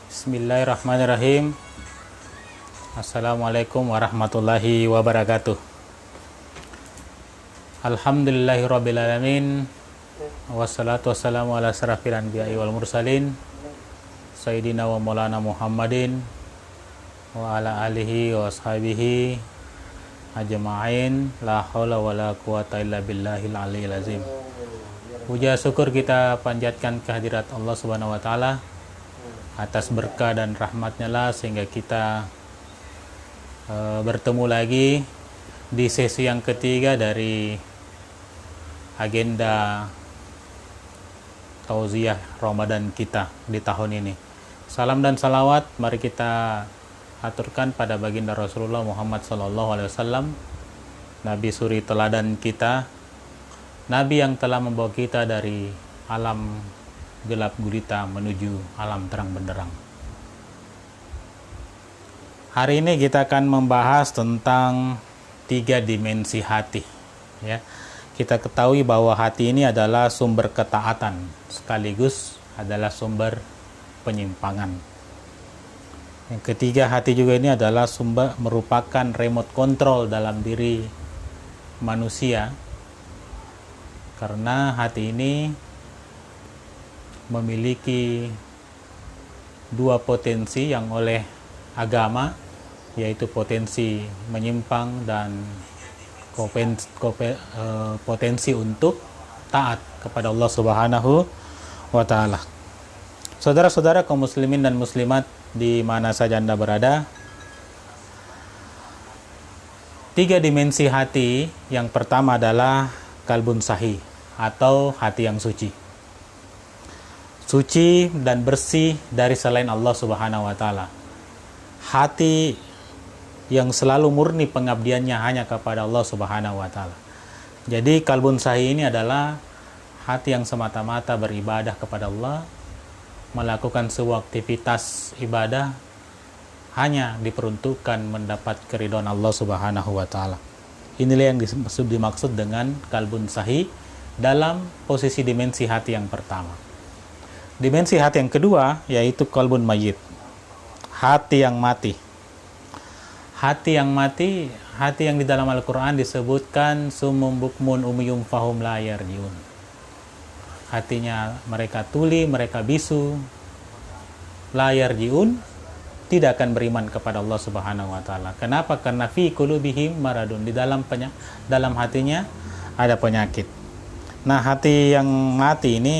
Bismillahirrahmanirrahim. Assalamualaikum warahmatullahi wabarakatuh. Alhamdulillahirrabbilalamin. Wassalatu wassalamu ala asrafil anbiya'i wal mursalin Sayyidina wa maulana Muhammadin wa ala alihi wa ashabihi ajma'in. La hawla wa la quwata illa billahil aliyil azim. Puja syukur kita panjatkan kehadirat Allah Subhanahu wa taala atas berkah dan rahmatnya lah sehingga kita bertemu lagi di sesi yang ketiga dari agenda tauziah Ramadan kita di tahun ini. Salam dan salawat mari kita aturkan pada baginda Rasulullah Muhammad SAW, Nabi suri teladan kita, Nabi yang telah membawa kita dari alam gelap gulita menuju alam terang benderang. Hari ini kita akan membahas tentang 3 dimensi hati. Ya, kita ketahui bahwa hati ini adalah sumber ketaatan, sekaligus adalah sumber penyimpangan. Yang ketiga, hati juga ini adalah merupakan remote control dalam diri manusia. Karena hati ini memiliki 2 potensi yang oleh agama, yaitu potensi menyimpang dan potensi untuk taat kepada Allah Subhanahu wa taala. Saudara-saudara kaum muslimin dan muslimat di mana saja Anda berada, 3 dimensi hati. Yang pertama adalah kalbun sahih atau hati yang suci. Suci dan bersih dari selain Allah Subhanahu wa taala. Hati yang selalu murni pengabdiannya hanya kepada Allah Subhanahu wa taala. Jadi kalbun sahih ini adalah hati yang semata-mata beribadah kepada Allah, melakukan sebuah aktivitas ibadah hanya diperuntukkan mendapat keridhaan Allah Subhanahu wa taala. Inilah yang dimaksud dengan kalbun sahih dalam posisi dimensi hati yang pertama. Dimensi hati yang kedua yaitu kalbun mayyit, hati yang mati. Hati yang mati, hati yang di dalam Al-Quran disebutkan sumum bukmun umyum fahum la yarjiun. Hatinya mereka tuli, mereka bisu, la yarjiun, tidak akan beriman kepada Allah Subhanahu wa taala. Kenapa? Karena fi qulubihim maradun, di dalam hatinya ada penyakit. Nah, hati yang mati ini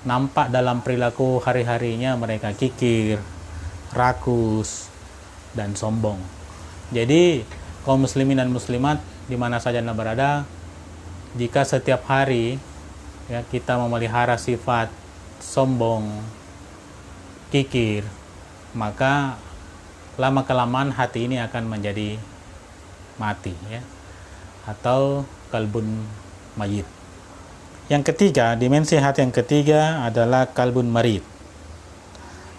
nampak dalam perilaku hari-harinya, mereka kikir, rakus, dan sombong. Jadi kaum muslimin dan muslimat di mana saja Anda berada, jika setiap hari ya kita memelihara sifat sombong, kikir, maka lama-kelamaan hati ini akan menjadi mati ya, atau kalbun mayyit. Yang ketiga, dimensi hati yang ketiga adalah kalbun marid,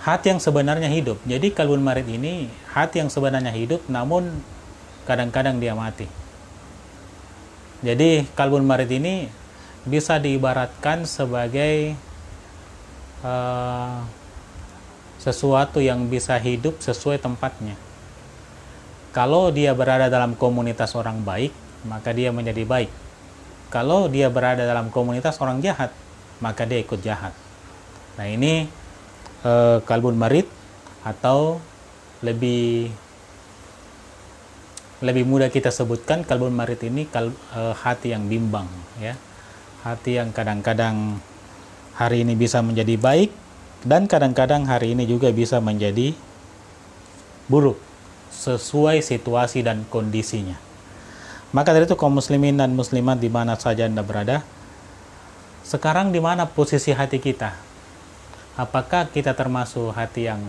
hati yang sebenarnya hidup. Jadi kalbun marid ini hati yang sebenarnya hidup, namun kadang-kadang dia mati. Jadi kalbun marid ini bisa diibaratkan sebagai sesuatu yang bisa hidup sesuai tempatnya. Kalau dia berada dalam komunitas orang baik, maka dia menjadi baik. Kalau dia berada dalam komunitas orang jahat, maka dia ikut jahat. Nah, ini kalbun marid, atau lebih mudah kita sebutkan kalbun marid ini hati yang bimbang ya. Hati yang kadang-kadang hari ini bisa menjadi baik dan kadang-kadang hari ini juga bisa menjadi buruk sesuai situasi dan kondisinya. Maka dari itu kaum muslimin dan muslimat di mana saja Anda berada, sekarang di mana posisi hati kita? Apakah kita termasuk hati yang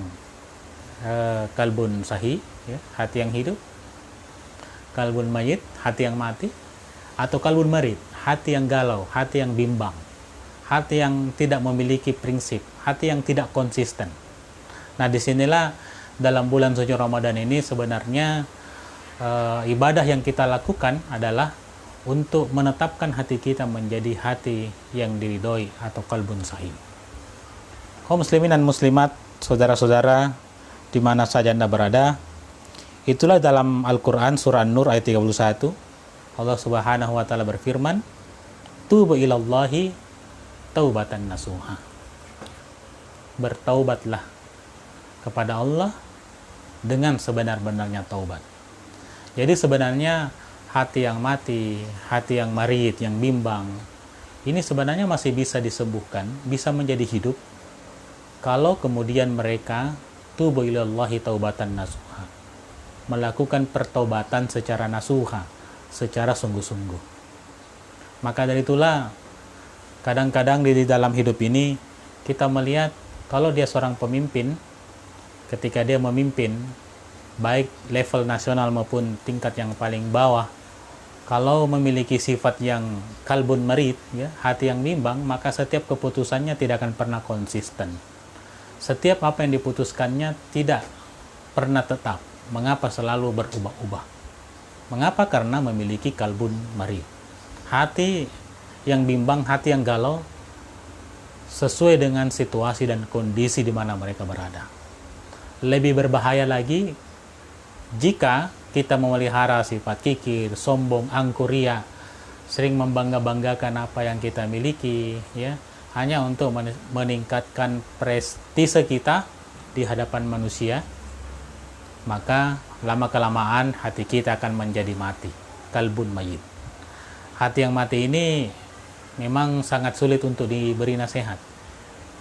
kalbun sahih, ya, hati yang hidup, kalbun mayyit, hati yang mati, atau kalbun marid, hati yang galau, hati yang bimbang, hati yang tidak memiliki prinsip, hati yang tidak konsisten? Nah, disinilah dalam bulan suci Ramadan ini sebenarnya ibadah yang kita lakukan adalah untuk menetapkan hati kita menjadi hati yang diridhoi atau kalbun sahih. Kaum muslimin dan muslimat, saudara-saudara di mana saja Anda berada, itulah dalam Al-Quran surah An-Nur ayat 31, Allah Subhanahu wa taala berfirman, "Tubu ilallahi taubatan nasuha." Bertaubatlah kepada Allah dengan sebenar-benarnya taubat. Jadi sebenarnya hati yang mati, hati yang marit, yang bimbang, ini sebenarnya masih bisa disembuhkan, bisa menjadi hidup kalau kemudian mereka tubu ilallahi taubatan nasuha, melakukan pertobatan secara nasuha, secara sungguh-sungguh. Maka dari itulah kadang-kadang di dalam hidup ini kita melihat kalau dia seorang pemimpin, ketika dia memimpin baik level nasional maupun tingkat yang paling bawah, kalau memiliki sifat yang kalbun marid, ya, hati yang bimbang, maka setiap keputusannya tidak akan pernah konsisten. Setiap apa yang diputuskannya tidak pernah tetap. Mengapa selalu berubah-ubah? Mengapa? Karena memiliki kalbun marid. Hati yang bimbang, hati yang galau, sesuai dengan situasi dan kondisi di mana mereka berada. Lebih berbahaya lagi jika kita memelihara sifat kikir, sombong, angkuh, ria, sering membangga-banggakan apa yang kita miliki, ya, hanya untuk meningkatkan prestise kita di hadapan manusia, maka lama-kelamaan hati kita akan menjadi mati, kalbun mayit. Hati yang mati ini memang sangat sulit untuk diberi nasihat.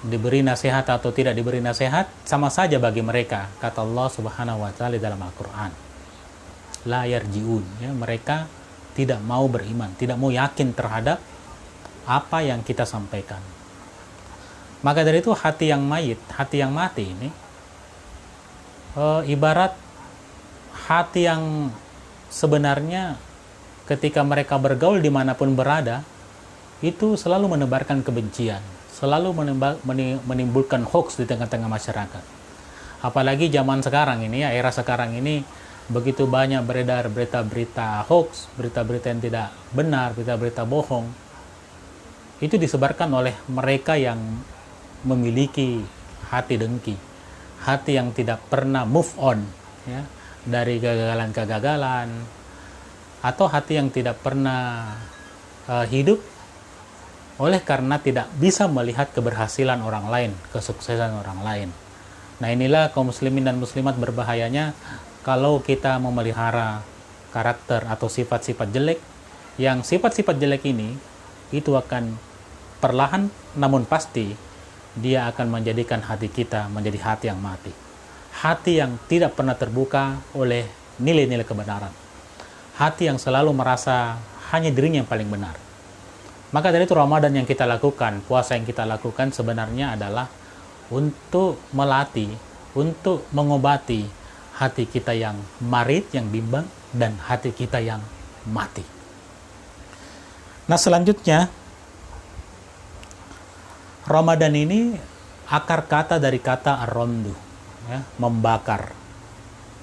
Diberi nasihat atau tidak diberi nasihat sama saja bagi mereka, kata Allah Subhanahu wa taala dalam Al-Qur'an. La yarji'un, ya, mereka tidak mau beriman, tidak mau yakin terhadap apa yang kita sampaikan. Maka dari itu hati yang mayit, hati yang mati ini ibarat hati yang sebenarnya ketika mereka bergaul dimanapun berada, itu selalu menebarkan kebencian, selalu menimbulkan hoax di tengah-tengah masyarakat. Apalagi zaman sekarang ini, ya, era sekarang ini, begitu banyak beredar berita-berita hoax, berita-berita yang tidak benar, berita-berita bohong. Itu disebarkan oleh mereka yang memiliki hati dengki, hati yang tidak pernah move on, ya, dari kegagalan-kegagalan, atau hati yang tidak pernah hidup oleh karena tidak bisa melihat keberhasilan orang lain, kesuksesan orang lain. Nah, inilah kaum muslimin dan muslimat berbahayanya kalau kita memelihara karakter atau sifat-sifat jelek, yang sifat-sifat jelek ini itu akan perlahan namun pasti dia akan menjadikan hati kita menjadi hati yang mati. Hati yang tidak pernah terbuka oleh nilai-nilai kebenaran. Hati yang selalu merasa hanya dirinya yang paling benar. Maka dari itu Ramadan yang kita lakukan, puasa yang kita lakukan sebenarnya adalah untuk melatih, untuk mengobati hati kita yang marit, yang bimbang, dan hati kita yang mati. Nah, selanjutnya Ramadan ini akar kata dari kata ar-ramdu, ya, membakar.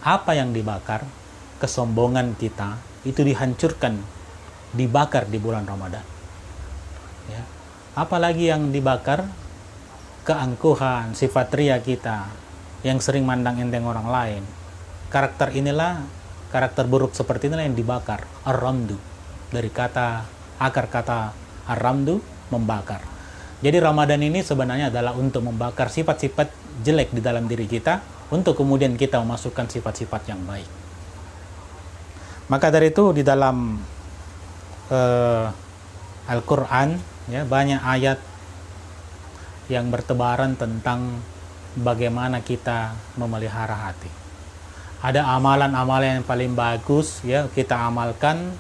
Apa yang dibakar? Kesombongan kita itu dihancurkan, dibakar di bulan Ramadan. Ya. Apalagi yang dibakar? Keangkuhan, sifat ria kita yang sering mandang enteng orang lain. Karakter inilah, karakter buruk seperti inilah yang dibakar, ar-ramdu, dari kata, akar kata ar-ramdu, membakar. Jadi Ramadan ini sebenarnya adalah untuk membakar sifat-sifat jelek di dalam diri kita, untuk kemudian kita memasukkan sifat-sifat yang baik. Maka dari itu di dalam Al-Quran, ya, banyak ayat yang bertebaran tentang bagaimana kita memelihara hati. Ada amalan-amalan yang paling bagus, ya, kita amalkan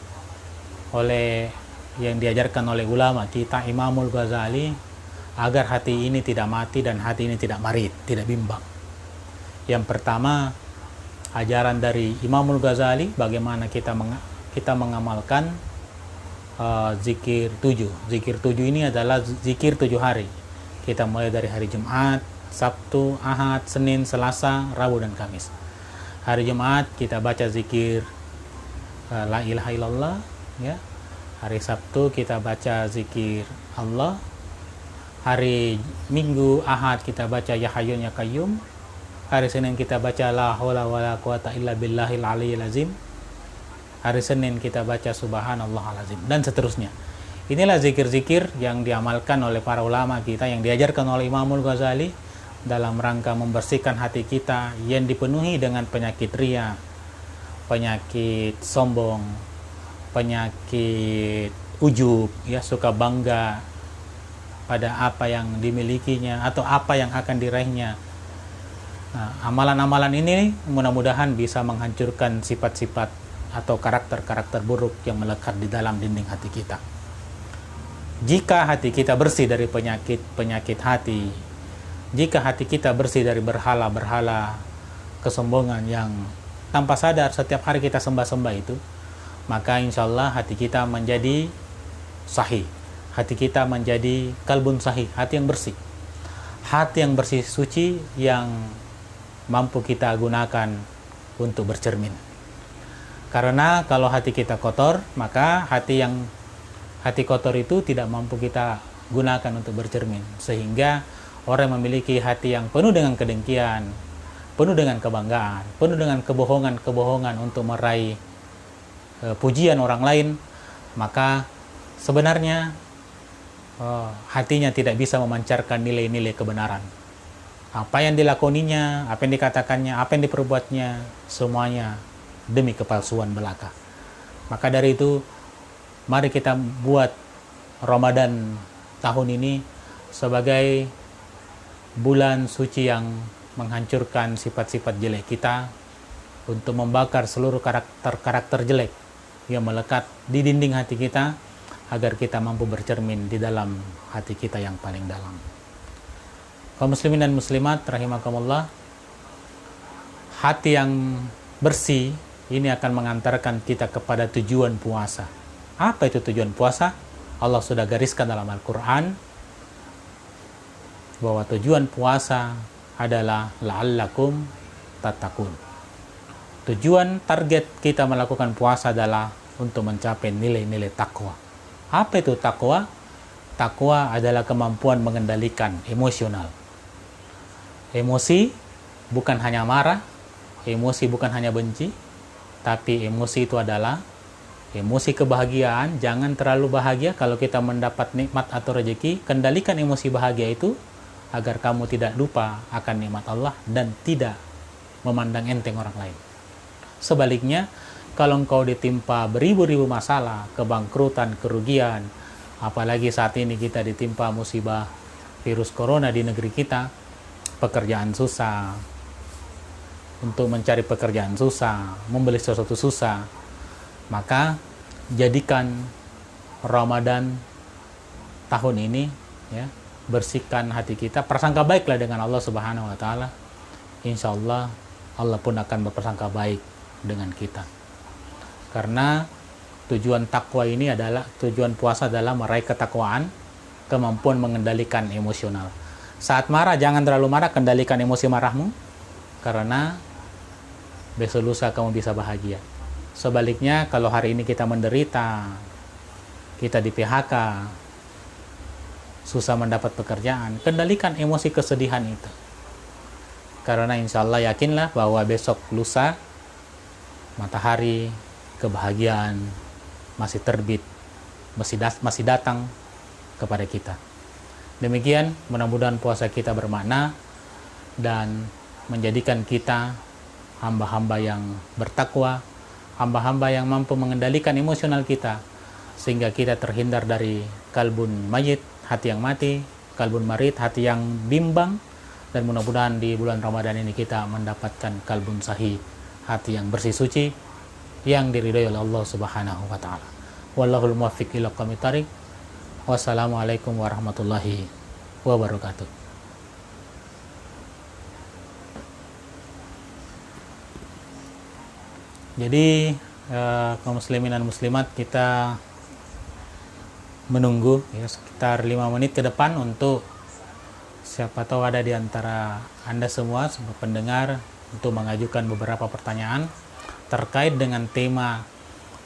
oleh yang diajarkan oleh ulama kita, Imamul Ghazali, agar hati ini tidak mati dan hati ini tidak marit, tidak bimbang. Yang pertama, ajaran dari Imamul Ghazali, bagaimana kita mengamalkan zikir 7. Zikir 7 ini adalah zikir 7 hari. Kita mulai dari hari Jumat, Sabtu, Ahad, Senin, Selasa, Rabu, dan Kamis. Hari Jumat kita baca zikir La ilaha illallah, ya. Hari Sabtu kita baca zikir Allah. Hari Minggu, Ahad kita baca Ya Hayyun Ya Qayyum. Hari Senin kita baca La haula wala quwata illa billahil aliyyil azim. Hari Senin kita baca Subhanallahal azim, dan seterusnya. Inilah zikir-zikir yang diamalkan oleh para ulama kita, yang diajarkan oleh Imamul Ghazali dalam rangka membersihkan hati kita yang dipenuhi dengan penyakit ria, penyakit sombong, penyakit ujub, ya, suka bangga pada apa yang dimilikinya atau apa yang akan diraihnya. Nah, amalan-amalan ini mudah-mudahan bisa menghancurkan sifat-sifat atau karakter-karakter buruk yang melekat di dalam dinding hati kita. Jika hati kita bersih dari penyakit hati, jika hati kita bersih dari berhala-berhala kesombongan yang tanpa sadar setiap hari kita sembah-sembah itu, maka insya Allah hati kita menjadi sahih. Hati kita menjadi kalbun sahih, hati yang bersih. Hati yang bersih suci yang mampu kita gunakan untuk bercermin. Karena kalau hati kita kotor, maka hati kotor itu tidak mampu kita gunakan untuk bercermin. Sehingga orang yang memiliki hati yang penuh dengan kedengkian, penuh dengan kebanggaan, penuh dengan kebohongan-kebohongan untuk meraih pujian orang lain, maka sebenarnya hatinya tidak bisa memancarkan nilai-nilai kebenaran. Apa yang dilakoninya, apa yang dikatakannya, apa yang diperbuatnya, semuanya demi kepalsuan belaka. Maka dari itu, mari kita buat Ramadan tahun ini sebagai bulan suci yang menghancurkan sifat-sifat jelek kita, untuk membakar seluruh karakter-karakter jelek yang melekat di dinding hati kita, agar kita mampu bercermin di dalam hati kita yang paling dalam. Kaum muslimin dan muslimat rahimakumullah, hati yang bersih ini akan mengantarkan kita kepada tujuan puasa. Apa itu tujuan puasa? Allah sudah gariskan dalam Al-Quran bahwa tujuan puasa adalah la'allakum tattaqun. Tujuan target kita melakukan puasa adalah untuk mencapai nilai-nilai takwa. Apa itu takwa? Takwa adalah kemampuan mengendalikan emosional. Emosi bukan hanya marah, emosi bukan hanya benci, tapi emosi itu adalah emosi kebahagiaan. Jangan terlalu bahagia kalau kita mendapat nikmat atau rezeki. Kendalikan emosi bahagia itu agar kamu tidak lupa akan nikmat Allah dan tidak memandang enteng orang lain. Sebaliknya, kalau engkau ditimpa beribu-ribu masalah, kebangkrutan, kerugian, apalagi saat ini kita ditimpa musibah virus corona di negeri kita, pekerjaan susah, untuk mencari pekerjaan susah, membeli sesuatu susah, maka jadikan Ramadan tahun ini, ya, bersihkan hati kita, prasangka baiklah dengan Allah Subhanahu wa Ta'ala. Insya Allah, Allah pun akan berprasangka baik dengan kita. Karena tujuan takwa ini adalah, tujuan puasa adalah meraih ketakwaan, kemampuan mengendalikan emosional. Saat marah, jangan terlalu marah, kendalikan emosi marahmu, karena besok lusa kamu bisa bahagia. Sebaliknya, kalau hari ini kita menderita, kita di PHK, susah mendapat pekerjaan, kendalikan emosi kesedihan itu. Karena insya Allah yakinlah bahwa besok lusa, matahari kebahagiaan masih terbit, masih datang kepada kita. Demikian, mudah-mudahan puasa kita bermakna dan menjadikan kita hamba-hamba yang bertakwa, hamba-hamba yang mampu mengendalikan emosional kita, sehingga kita terhindar dari kalbun mayit, hati yang mati, kalbun marid, hati yang bimbang, dan mudah-mudahan di bulan Ramadan ini kita mendapatkan kalbun sahih, hati yang bersih suci, yang diridhai oleh Allah Subhanahu wa Ta'ala. Wallahul muwaffiq ila aqwamit thariq. Wassalamualaikum warahmatullahi wabarakatuh. Jadi kaum muslimin dan muslimat, kita menunggu ya sekitar 5 menit ke depan untuk siapa tahu ada di antara Anda semua sebagai pendengar untuk mengajukan beberapa pertanyaan terkait dengan tema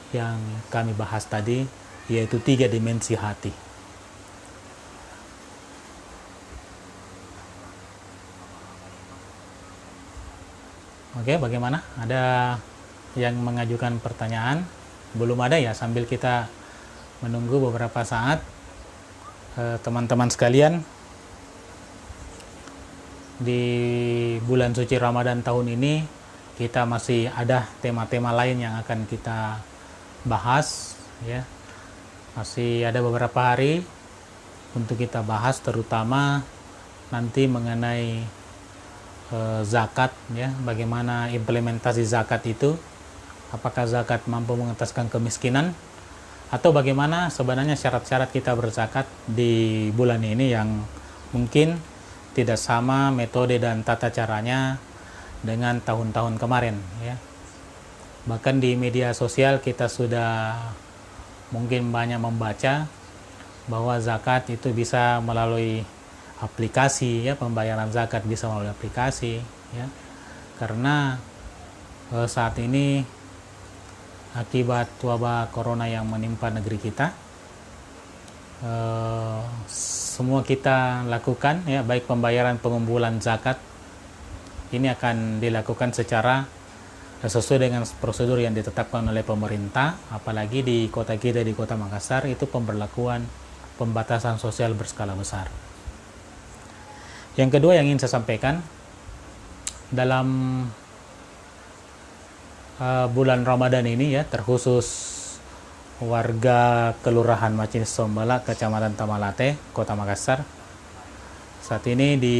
yang kami bahas tadi, yaitu 3 dimensi hati. Oke, bagaimana? Ada yang mengajukan pertanyaan? Belum ada ya, sambil kita menunggu beberapa saat. Teman-teman sekalian, di bulan suci Ramadan tahun ini kita masih ada tema-tema lain yang akan kita bahas, ya. Masih ada beberapa hari untuk kita bahas, terutama nanti mengenai zakat, ya, bagaimana implementasi zakat itu, apakah zakat mampu mengentaskan kemiskinan, atau bagaimana sebenarnya syarat-syarat kita berzakat di bulan ini yang mungkin tidak sama metode dan tata caranya dengan tahun-tahun kemarin, ya. Bahkan di media sosial kita sudah mungkin banyak membaca bahwa zakat itu bisa melalui aplikasi, ya, pembayaran zakat bisa melalui aplikasi, ya, karena saat ini akibat wabah corona yang menimpa negeri kita, semua kita lakukan, ya, baik pembayaran pengumpulan zakat ini akan dilakukan secara sesuai dengan prosedur yang ditetapkan oleh pemerintah, apalagi di kota kita, di Kota Makassar, itu pemberlakuan pembatasan sosial berskala besar. Yang kedua yang ingin saya sampaikan, dalam bulan Ramadan ini, ya, terkhusus warga Kelurahan Macin Sombala, Kecamatan Tamalate, Kota Makassar, saat ini di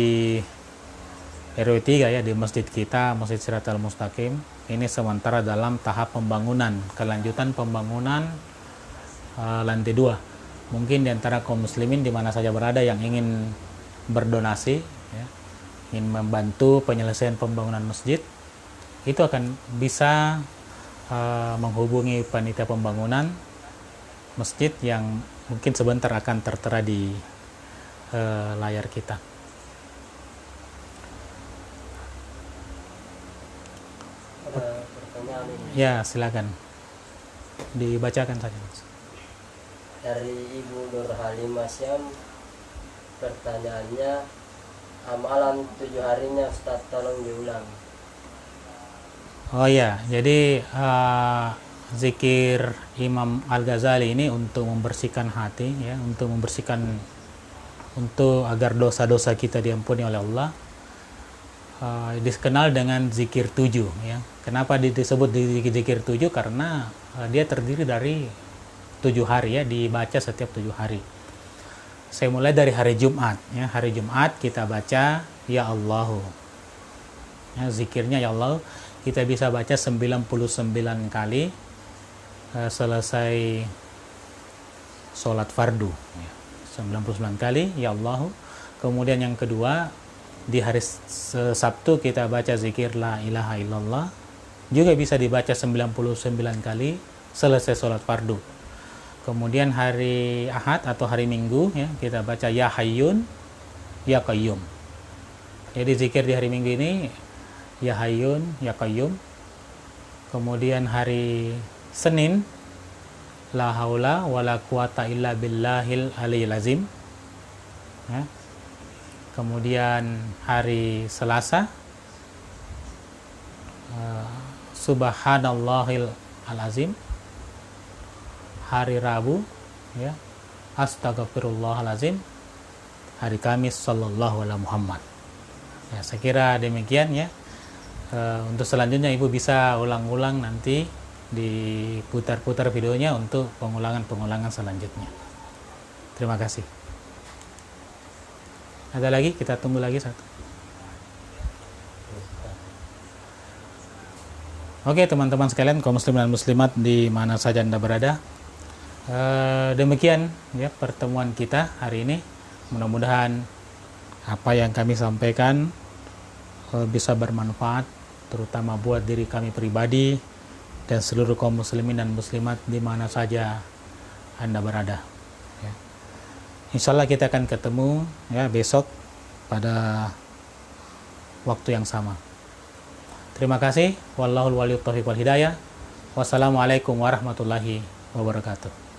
RW 3, ya, di masjid kita, Masjid Siratal Mustaqim, ini sementara dalam tahap pembangunan, kelanjutan pembangunan lantai 2. Mungkin di antara kaum muslimin di mana saja berada yang ingin berdonasi, ya, ingin membantu penyelesaian pembangunan masjid, itu akan bisa menghubungi panitia pembangunan masjid yang mungkin sebentar akan tertera di layar kita. Ada pertanyaan ini. Ya, silakan dibacakan saja. Dari Ibu Nur Halimah Syam, pertanyaannya, amalan 7 harinya Ustaz tolong diulang. Oh ya, jadi zikir Imam Al-Ghazali ini untuk membersihkan hati, ya, untuk membersihkan, untuk agar dosa-dosa kita diampuni oleh Allah, dikenal dengan zikir 7, ya. Kenapa disebut zikir 7? Karena dia terdiri dari 7 hari, ya, dibaca setiap 7 hari. Saya mulai dari hari Jumat, ya. Hari Jumat kita baca ya Allahu, ya, zikirnya ya Allah kita bisa baca 99 kali selesai sholat fardu, ya. 99 kali ya Allahu. Kemudian yang kedua, di hari Sabtu kita baca zikir la ilaha illallah, juga bisa dibaca 99 kali selesai sholat fardu. Kemudian hari Ahad atau hari Minggu, ya, kita baca ya Hayyun ya Qayyum. Jadi zikir di hari Minggu ini ya Hayyun ya Qayyum. Kemudian hari Senin la haula wala quwata illa billahil aliyil azim, ya. Kemudian hari Selasa subhanallahil alazim. Hari Rabu, ya, astagfirullahalazim. Hari Kamis sallallahu alaihi Muhammad. Ya, saya kira demikian, ya. Untuk selanjutnya Ibu bisa ulang-ulang, nanti diputar-putar videonya untuk pengulangan-pengulangan selanjutnya. Terima kasih. Ada lagi? Kita tunggu lagi satu. Oke, teman-teman sekalian, kaum muslim dan muslimat di mana saja Anda berada, demikian, ya, pertemuan kita hari ini. Mudah-mudahan apa yang kami sampaikan bisa bermanfaat, terutama buat diri kami pribadi dan seluruh kaum muslimin dan muslimat di mana saja Anda berada, ya. Insya Allah kita akan ketemu, ya, besok pada waktu yang sama. Terima kasih. Wallahul waliyut taufiq wal hidayah. Wassalamualaikum warahmatullahi wabarakatuh.